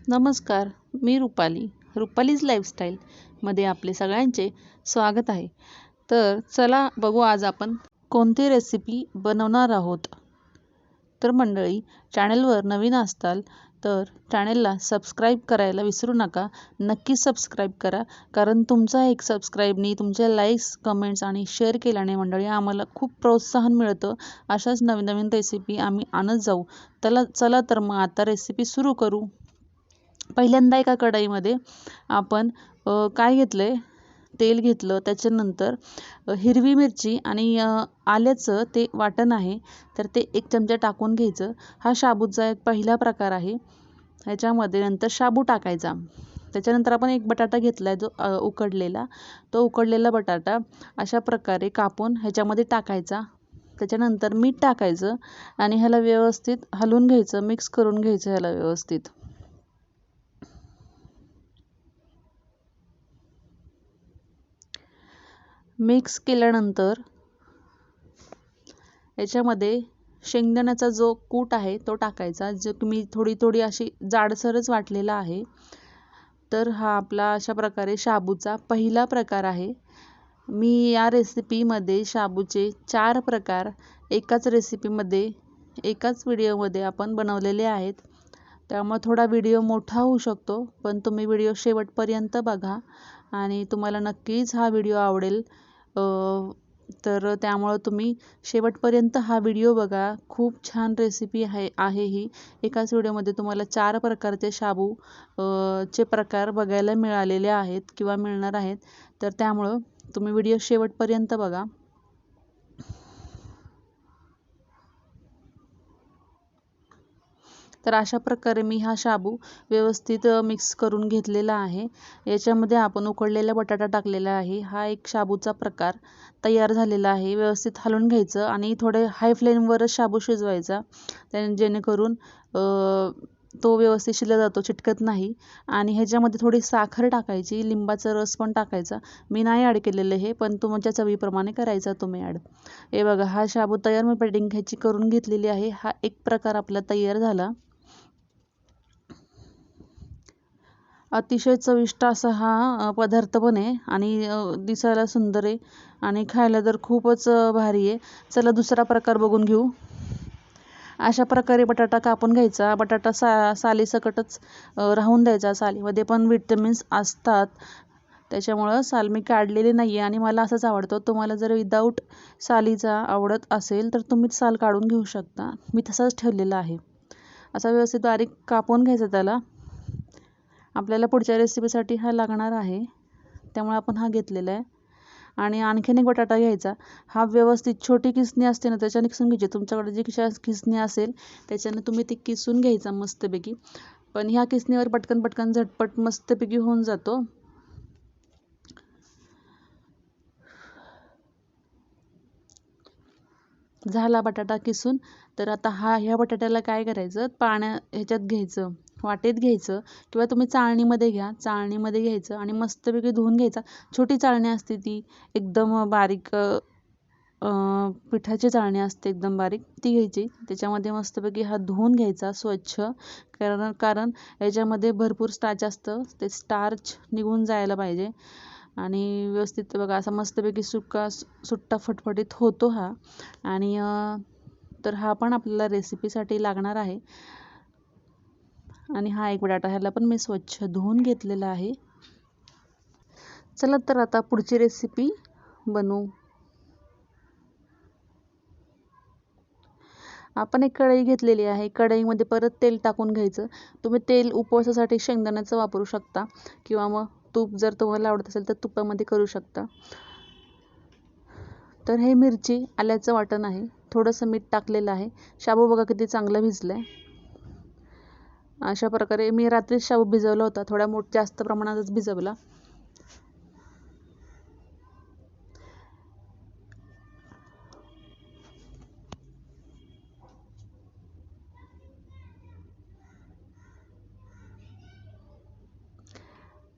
नमस्कार, मी रुपालीज लाईफस्टाईलमध्ये आपले सगळ्यांचे स्वागत आहे. तर चला बघू आज आपण कोणती रेसिपी बनवणार आहोत. तर मंडळी, चॅनलवर नवीन असताल तर चॅनलला सबस्क्राईब करायला विसरू नका. नक्की सबस्क्राईब करा, कारण तुमचा एक सबस्क्राईबनी, तुमच्या लाईक्स, कमेंट्स आणि शेअर केल्याने मंडळी आम्हाला खूप प्रोत्साहन मिळतं. अशाच नवीन नवीन रेसिपी आम्ही आणत जाऊ. चला तर मग आता रेसिपी सुरू करू. पहिल्यांदा एका कढईमध्ये आपण काय घेतलं आहे, तेल घेतलं. त्याच्यानंतर हिरवी मिरची आणि आल्याचं ते वाटण आहे, तर ते 1 चमचा टाकून घ्यायचं. हा शाबूचा एक पहिला प्रकार आहे. ह्याच्यामध्ये नंतर शाबू टाकायचा. त्याच्यानंतर आपण एक बटाटा घेतला आहे, जो उकडलेला. तो उकडलेला बटाटा अशा प्रकारे कापून ह्याच्यामध्ये टाकायचा. त्याच्यानंतर मीठ टाकायचं आणि ह्याला व्यवस्थित हलवून घ्यायचं, मिक्स करून घ्यायचं ह्याला व्यवस्थित. मिक्स केल्यानंतर याच्यामध्ये शेंगदाण्याचा जो कूट आहे तो टाकायचा, जो मी थोडी अशी जाडसरच वाटलेला आहे. तर हा आपला अशा प्रकारे शाबूचा पहिला प्रकार आहे. मी या रेसिपीमध्ये शाबूचे 4 प्रकार एकाच रेसिपीमध्ये, एकाच व्हिडिओमध्ये आपण बनवलेले आहेत. त्यामुळे थोडा व्हिडिओ मोठा होऊ शकतो, पण तुम्ही व्हिडिओ शेवटपर्यंत बघा आणि तुम्हाला नक्कीच हा व्हिडिओ आवडेल. तर त्यामुळं तुम्ही शेवटपर्यंत हा व्हिडिओ बघा. खूप छान रेसिपी आहे ही. एकाच व्हिडिओमध्ये तुम्हाला 4 प्रकारचे शाबू चे प्रकार बघायला मिळालेले आहेत किंवा मिळणार आहेत. तर त्यामुळं तुम्ही व्हिडिओ शेवटपर्यंत बघा. तर अशा प्रकारे मी हा शाबू व्यवस्थित मिक्स करून घेतलेला आहे. याच्यामध्ये आपण उकडलेला बटाटा टाकलेला आहे. हा एक शाबूचा प्रकार तयार झालेला आहे. व्यवस्थित हलवून घ्यायचं आणि थोडे हाय फ्लेमवरच शाबू शिजवायचा, जेणेकरून तो व्यवस्थित शिजला जातो, चिटकत नाही. आणि ह्याच्यामध्ये थोडी साखर टाकायची, लिंबाचा रस पण टाकायचा. मी नाही ॲड केलेलं हे, पण तुमच्या चवीप्रमाणे करायचा तुम्ही ॲड. हे बघा, हा शाबू तयार मी पेडिंग ह्याची करून घेतलेली आहे. हा एक प्रकार आपला तयार झाला. अतिशय चविष्ट असा हा पदार्थ पण आहे आणि दिसायला सुंदर आहे आणि खायला तर खूपच भारी आहे. चला दुसरा प्रकार बघून घेऊ. अशा प्रकारे बटाटा कापून घ्यायचा. बटाटा सालीसकटच राहून द्यायचा. सालीमध्ये पण विटॅमिन्स असतात, त्याच्यामुळं साल मी काढलेली नाही आहे आणि मला असंच आवडतं. तुम्हाला जर विदाऊट सालीचा आवडत असेल तर तुम्ही साल काढून घेऊ शकता. मी तसाच ठेवलेला आहे. असा व्यवस्थित बारीक कापून घ्यायचा त्याला. आपल्याला पुढच्या रेसिपीसाठी हा लागणार आहे, त्यामुळे आपण हा घेतलेला आहे. आणि आणखीन एक बटाटा घ्यायचा. हा व्यवस्थित छोटी किसणी असते ना, त्याच्याने किसून घ्यायची. तुमच्याकडे जी किसणी असेल त्याच्याने तुम्ही ती किसून घ्यायचा मस्तपैकी. पण ह्या किसणीवर पटकन झटपट मस्तपैकी होऊन जातो. झाला बटाटा किसून. तर आता ह्या बटाट्याला काय करायचं, ह्याच्यात घ्यायचं, वाटेत घ्यायचं किंवा तुम्ही चाळणीमध्ये घ्या. चाळणीमध्ये घ्यायचं आणि मस्तपैकी धुवून घ्यायचा. छोटी चाळणी असते ती, एकदम बारीक पिठाची चाळणी असते एकदम बारीक, ती घ्यायची. त्याच्यामध्ये मस्तपैकी हा धुवून घ्यायचा स्वच्छ, कारण याच्यामध्ये भरपूर स्टार्च असतं. ते स्टार्च निघून जायला पाहिजे. आणि व्यवस्थित बघा असा मस्तपैकी सुट्टा फटफटीत होतो हा. आणि तर हा पण आपल्याला रेसिपीसाठी लागणार आहे. आणि हा एक बटाटा, ह्याला पण मी स्वच्छ धुवून घेतलेला आहे. चला तर आता पुढची रेसिपी बनवू. आपण एक कढई घेतलेली आहे. कढईमध्ये परत तेल टाकून घ्यायचं. तुम्ही तेल उपवासासाठी शेंगदाण्याचं वापरू शकता किंवा मग तूप जर तुम्हाला आवडत असेल तर तुपामध्ये करू शकता. तर हे मिरची आल्याचं वाटण आहे. थोडंसं मीठ टाकलेलं आहे. शाबू बघा किती चांगला भिजला आहे. अशा प्रकारे मी रात्रीच शाबू भिजवला होता, थोड्या जास्त प्रमाणातच भिजवला.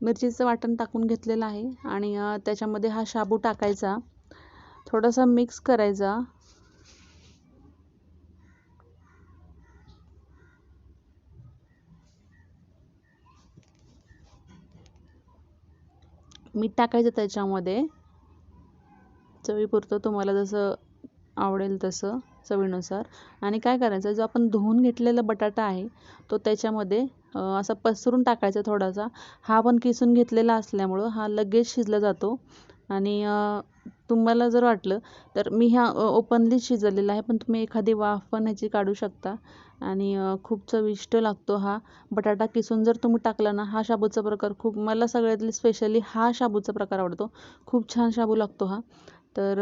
मिरचीचं वाटण टाकून घेतलेलं आहे आणि त्याच्यामध्ये हा शाबू टाकायचा, थोडासा मिक्स करायचा. मीठ टाकायचं त्याच्यामध्ये चवीपुरतं, तुम्हाला जसं आवडेल तसं चवीनुसार. आणि काय करायचं, जो आपण धुवून घेतलेला बटाटा आहे तो त्याच्यामध्ये असा पसरून टाकायचा थोडासा. हा पण किसून घेतलेला असल्यामुळं हा लगेच शिजला जातो. आणि तुम्हाला जर वाटलं तर मी हा ओपनली शिजलेला आहे, पण तुम्ही एखादी वाफ पण ह्याची काढू शकता. आणि खूप चविष्ट लागतो हा बटाटा किसून जर तुम्ही टाकला ना. हा शाबूचा प्रकार खूप, मला सगळ्यातली स्पेशली हा शाबूचा प्रकार आवडतो. खूप छान शाबू लागतो हा. तर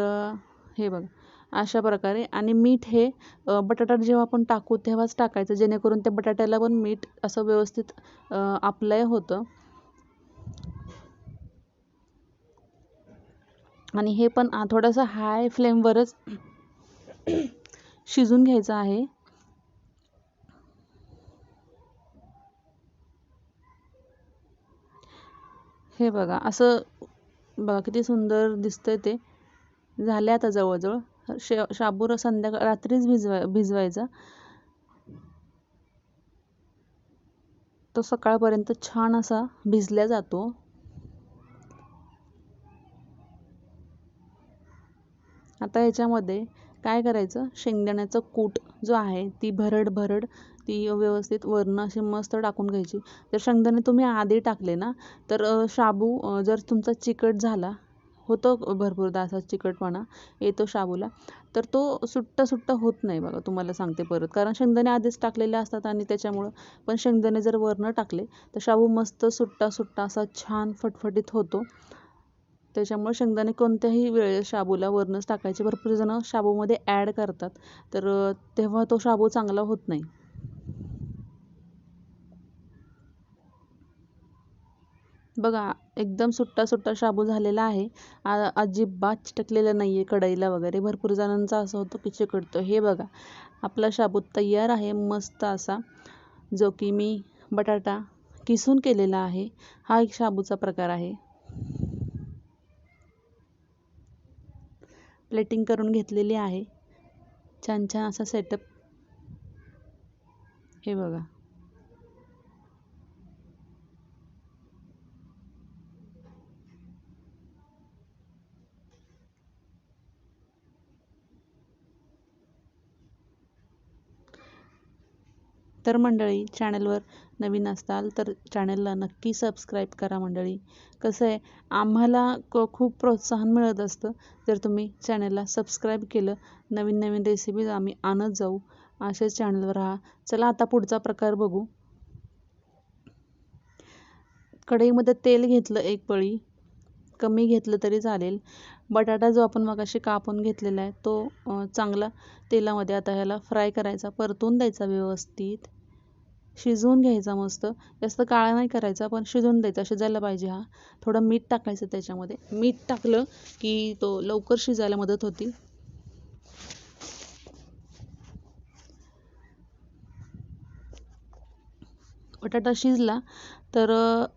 हे बघा अशा प्रकारे. आणि मीठ हे बटाटा जेव्हा आपण टाकू तेव्हाच टाकायचं, जेणेकरून त्या बटाट्याला पण मीठ असं व्यवस्थित अप्लाय होतं. आणि हे पण थोडंसं हाय फ्लेमवरच शिजून घ्यायचं आहे. हे बघा असं बघा किती सुंदर दिसतंय ते. झाले आता जवळजवळ. शाबू रात्रीच भिजवायचा. तो सकाळपर्यंत छान असा भिजला जातो. आता याच्यामध्ये काय करायचं, शेंगदाण्याचं कूट जो आहे ती भरड ती व्यवस्थित वरनं अशी मस्त टाकून घ्यायची. जर शेंगदाणे तुम्ही आधी टाकले ना तर शाबू जर तुमचा चिकट झाला, होतो भरपूरदा असा चिकटपणा येतो शाबूला, तर तो सुट्टा होत नाही बघा. तुम्हाला सांगते परत, कारण शेंगदाणे आधीच टाकलेले असतात आणि त्याच्यामुळं. पण शेंगदाणे जर वरनं टाकले तर शाबू मस्त सुट्टा असा छान फटफटीत होतो. त्याच्यामुळे शेंगदाणे कोणत्याही वेळेस शाबूला वरनंच टाकायचे. भरपूर जण शाबूमध्ये ॲड करतात, तर तेव्हा तो शाबू चांगला होत नाही. बघा एकदम सुट्टा शाबू झालेला आहे. अजिबात चिटकलेला नाही आहे कढईला वगैरे. भरपूर जणांचा असं होतं की चिकटतो. हे बघा आपला शाबू तयार आहे मस्त असा, जो की मी बटाटा किसून केलेला आहे. हा एक शाबूचा प्रकार आहे. प्लेटिंग करून घेतलेली आहे, छान असा सेटअप. हे बघा तर मंडळी, चॅनलवर नवीन असाल तर चॅनलला नक्की सबस्क्राईब करा मंडळी. कसं आहे, आम्हाला खूप प्रोत्साहन मिळत असतं जर तुम्ही चॅनलला सबस्क्राईब केलं. नवीन रेसिपीज आम्ही आणत जाऊ. असेच चॅनलवर राहा. चला आता पुढचा प्रकार बघू. कढईमध्ये तेल घेतलं, एक पळी, कमी घेतलं तरी चालेल. बटाटा जो आपण मगाशी कापून घेतलेला आहे तो चांगला तेलामध्ये आता ह्याला फ्राय करायचा, परतून द्यायचा, व्यवस्थित शिजवून घ्यायचा मस्त. जास्त काळा नाही करायचा, पण शिजवून द्यायचा, शिजायला पाहिजे हा. थोडं मीठ टाकायचं त्याच्यामध्ये. मीठ टाकलं की तो लवकर शिजायला मदत होती. बटाटा शिजला तर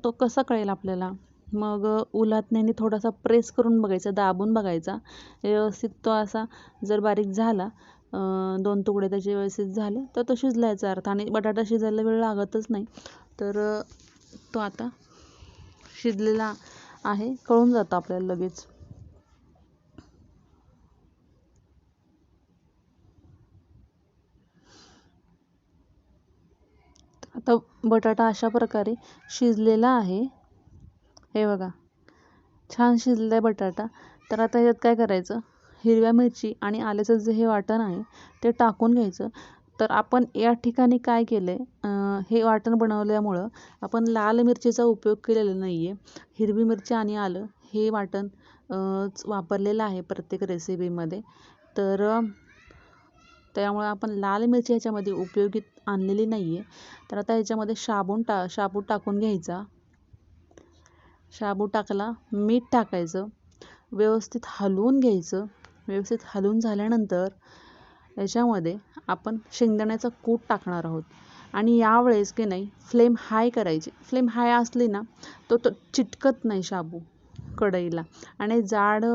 तो कसा कळेल आपल्याला, मग उलथण्याने थोडासा प्रेस करून बघायचा, दाबून बघायचा. व्यवस्थित तो असा जर बारीक झाला, 2 तुकडे त्याचे व्यवस्थित झाले तर तो शिजलायचा अर्थ. आणि बटाटा शिजायला वेळ लागतच नाही, तर तो आता शिजलेला आहे, कळून जातं आपल्याला लगेच. आता बटाटा अशा प्रकारे शिजलेला आहे. हे बघा छान शिजलाय बटाटा. तर आता यात काय करायचं, हिरव्या मिरची आणि आल्याचं जे हे वाटण आहे ते टाकून घ्यायचं. तर आपण या ठिकाणी काय केलं आहे, हे वाटण बनवल्यामुळं आपण लाल मिरचीचा उपयोग केलेला नाही आहे. हिरवी मिरची आणि आलं हे वाटण वापरलेलं आहे प्रत्येक रेसिपीमध्ये. तर त्यामुळे आपण लाल मिरची ह्याच्यामध्ये उपयोगी आणलेली नाही आहे. तर आता ह्याच्यामध्ये शाबू टाकून घ्यायचा. शाबू टाकला, मीठ टाकायचं, व्यवस्थित हलवून घ्यायचं. व्यवस्थित हलवून झाल्यानंतर याच्यामध्ये आपण शेंगदाण्याचं कूट टाकणार आहोत. आणि यावेळेस की नाही फ्लेम हाय करायची. फ्लेम हाय असली ना तो चिटकत नाही शाबू कढईला. आणि जाड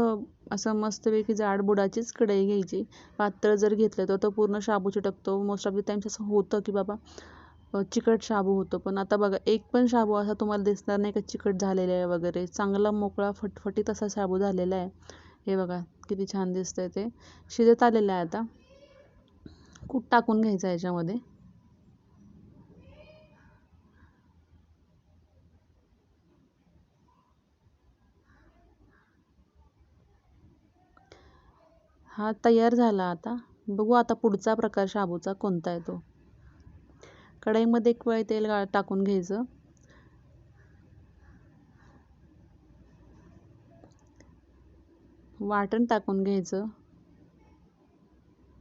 असं मस्तपैकी जाड बुडाचीच कढई घ्यायची. पातळ जर घेतलं तर तो पूर्ण शाबू चिटकतो. मोस्ट ऑफ द टाईम्स असं होतं की बाबा चिकट शाबू होतो. पण आता बघा एक पण शाबू असा तुम्हाला दिसणार नाही का चिकट झालेला आहे वगैरे. चांगला मोकळा फटफटीत असा शाबू झालेला आहे. हे बघा किती छान दिसतंय ते. शिजत आलेलं आहे आता. कूट टाकून घ्यायचं याच्यामध्ये. हा तयार झाला आता. बघू आता पुढचा प्रकार शाबूचा कोणता आहे तो. कढईमध्ये एक वेळ तेल टाकून घ्यायचं. वाटण टाकून घ्यायचं.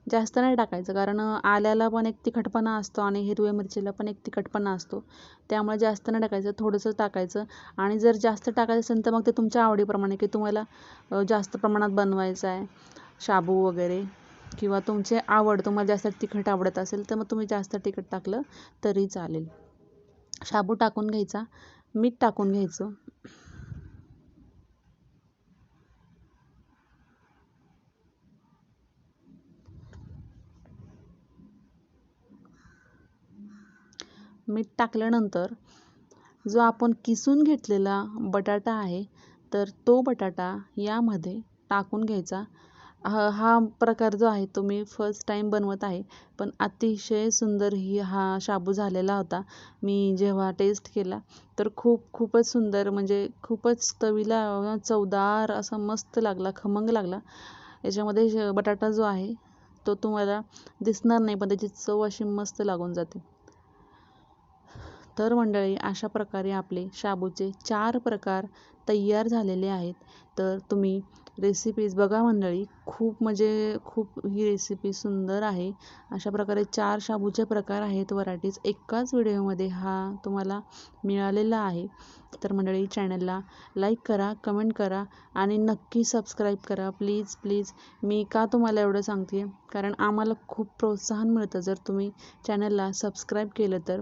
जास्त नाही टाकायचं कारण आल्याला पण एक तिखटपणा असतो आणि हिरव्या मिरचीला पण एक तिखटपणा असतो. त्यामुळे जास्त नाही टाकायचं, थोडंसं टाकायचं. आणि जर जास्त टाकायचं असेल तर मग ते तुमच्या आवडीप्रमाणे, की तुम्हाला जास्त प्रमाणात बनवायचं आहे शाबू वगैरे, किंवा तुमची आवड, तुम्हाला जास्त तिखट आवडत असेल तर मग तुम्ही जास्त तिखट टाकलं तरी चालेल. शाबू टाकून घ्यायचा, मीठ टाकून घ्यायचं. मीठ टाकल्यानंतर जो आपण किसून घेतलेला बटाटा आहे तर तो बटाटा यामध्ये टाकून घ्यायचा. हा प्रकार जो आहे तो मी फर्स्ट टाईम बनवत आहे, पण अतिशय सुंदर हा शाबू झालेला होता. मी जेव्हा टेस्ट केला तर खूपच सुंदर, म्हणजे खूपच चवीला चवदार असा मस्त लागला, खमंग लागला. याच्यामध्ये बटाटा जो आहे तो तुम्हाला दिसणार नाही, पण त्याची चव अशी मस्त लागून जाते. तर मंडळी, अशा प्रकारे आपले शाबूचे 4 प्रकार तयार झालेले आहेत. तर तुम्ही रेसिपीज बघा मंडळी, खूप ही रेसिपी सुंदर आहे. अशा प्रकारे 4 शाबूचे प्रकार आहेत, व्हरायटीज एकाच व्हिडिओमध्ये हा तुम्हाला मिळालेला आहे. तर मंडळी, चॅनलला लाईक करा, कमेंट करा आणि नक्की सबस्क्राईब करा प्लीज प्लीज. मी का तुम्हाला एवढं सांगते, कारण आम्हाला खूप प्रोत्साहन मिळतं जर तुम्ही चॅनलला सबस्क्राईब केलं तर.